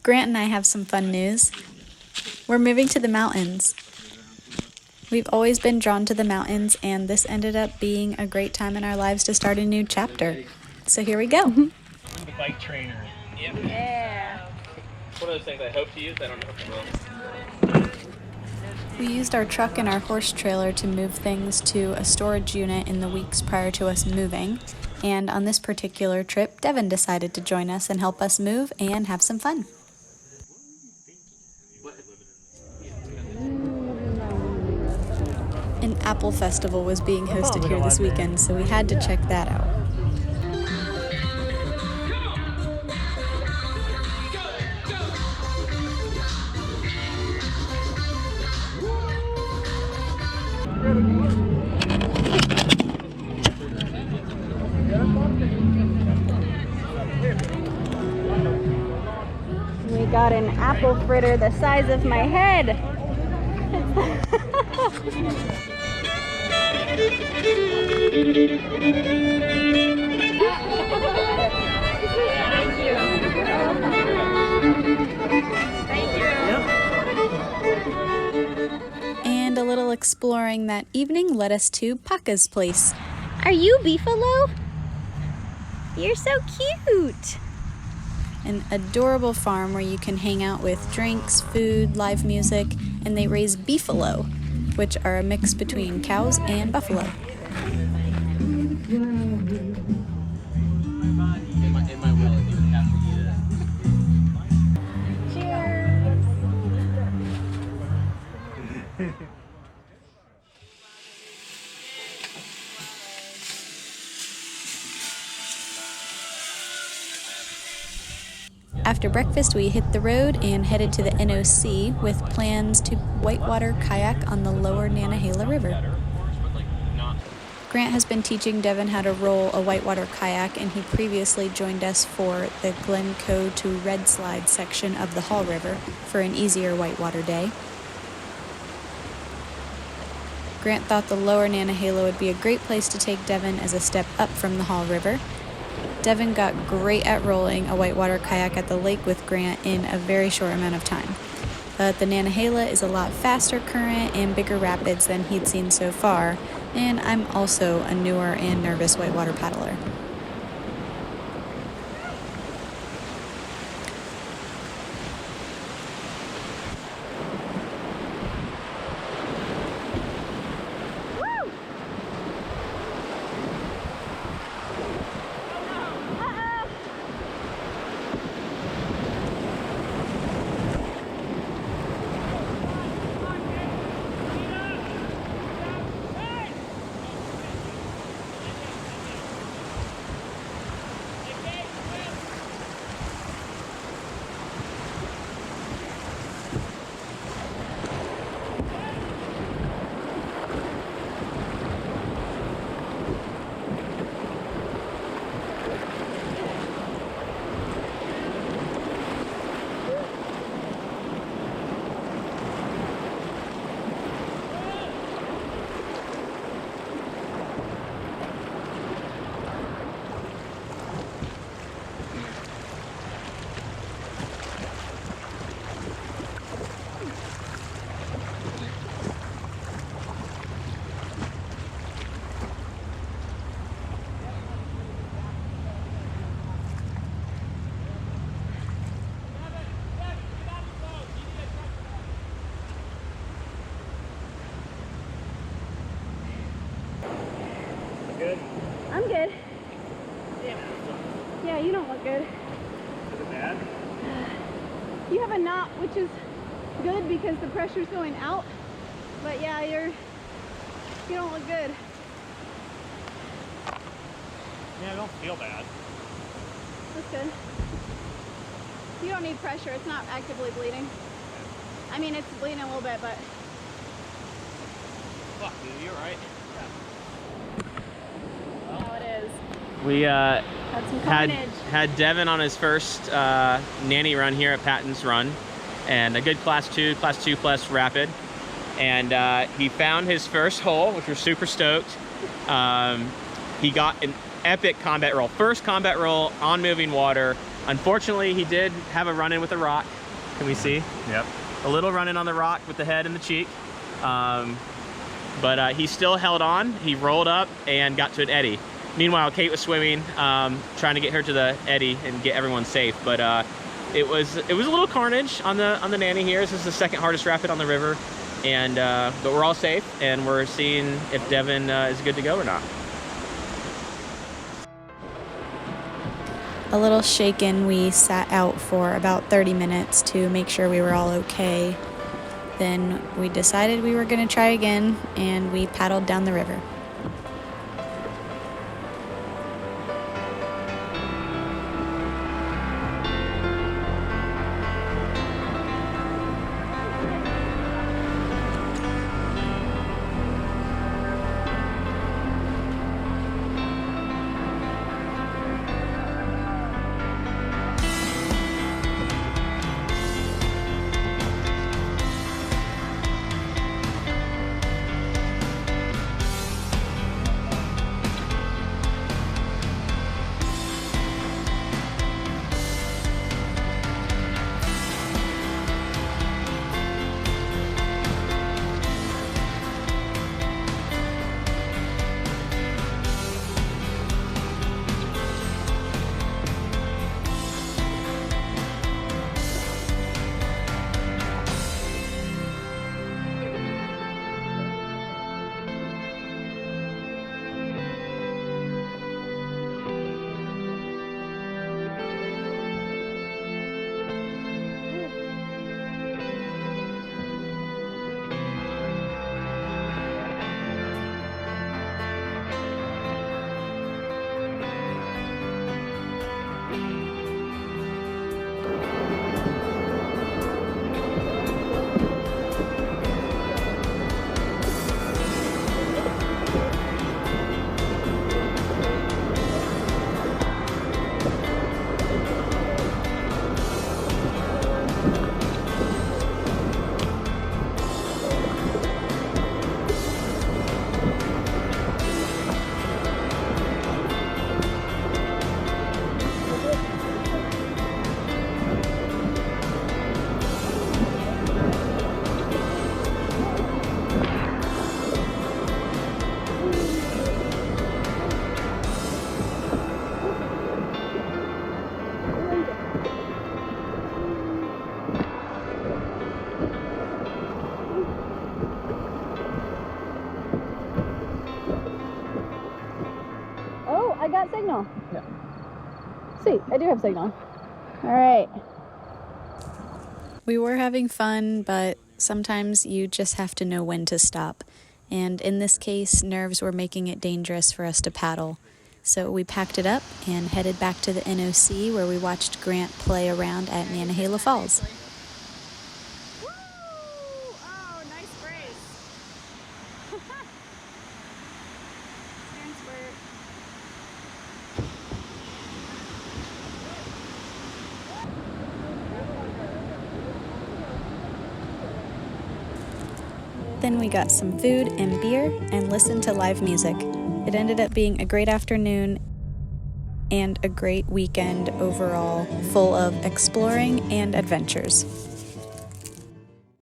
Grant and I have some fun news. We're moving to the mountains. We've always been drawn to the mountains, and this ended up being a great time in our lives to start a new chapter. So here we go. The bike trainer. Yep. Yeah. It's one of those things I hope to use. I don't know if I will. We used our truck and our horse trailer to move things to a storage unit in the weeks prior to us moving. And on this particular trip, Devin decided to join us and help us move and have some fun. An apple festival was being hosted here this weekend, so we had to check that out. We got an apple fritter the size of my head. And a little exploring that evening led us to Paca's place. Are you Beefalo? You're so cute! An adorable farm where you can hang out with drinks, food, live music, and they raise beefalo, which are a mix between cows and buffalo. After breakfast, we hit the road and headed to the NOC with plans to whitewater kayak on the lower Nantahala River. Grant has been teaching Devin how to roll a whitewater kayak, and he previously joined us for the Glencoe to Red Slide section of the Hall River for an easier whitewater day. Grant thought the lower Nantahala would be a great place to take Devin as a step up from the Hall River. Devin got great at rolling a whitewater kayak at the lake with Grant in a very short amount of time. But the Nantahala is a lot faster current and bigger rapids than he'd seen so far, and I'm also a newer and nervous whitewater paddler. Good? I'm good. Yeah, you don't look good. Is it bad? You have a knot, which is good because the pressure's going out. But yeah, you don't look good. Yeah, I don't feel bad. That's good. You don't need pressure. It's not actively bleeding. I mean, it's bleeding a little bit, but... Fuck, dude, you're right. How it is. We Had some carnage. had Devin on his first nanny run here at Patton's Run, and a good class 2 plus rapid. And he found his first hole, which we're super stoked. He got an epic combat roll. First combat roll on moving water. Unfortunately, he did have a run-in with a rock. Can we see? Yep. A little run-in on the rock with the head and the cheek. But he still held on. He rolled up and got to an eddy. Meanwhile, Kate was swimming, trying to get her to the eddy and get everyone safe. But it was a little carnage on the Nanny here. This is the second hardest rapid on the river, and but we're all safe, and we're seeing if Devin is good to go or not. A little shaken, we sat out for about 30 minutes to make sure we were all okay. Then we decided we were going to try again, and we paddled down the river. I got signal. Yeah. Sweet, I do have signal. All right. We were having fun, but sometimes you just have to know when to stop. And in this case, nerves were making it dangerous for us to paddle. So we packed it up and headed back to the NOC, where we watched Grant play around at Nantahala Falls. Woo! Oh, nice brace. Stand square. Then we got some food and beer and listened to live music. It ended up being a great afternoon and a great weekend overall, full of exploring and adventures.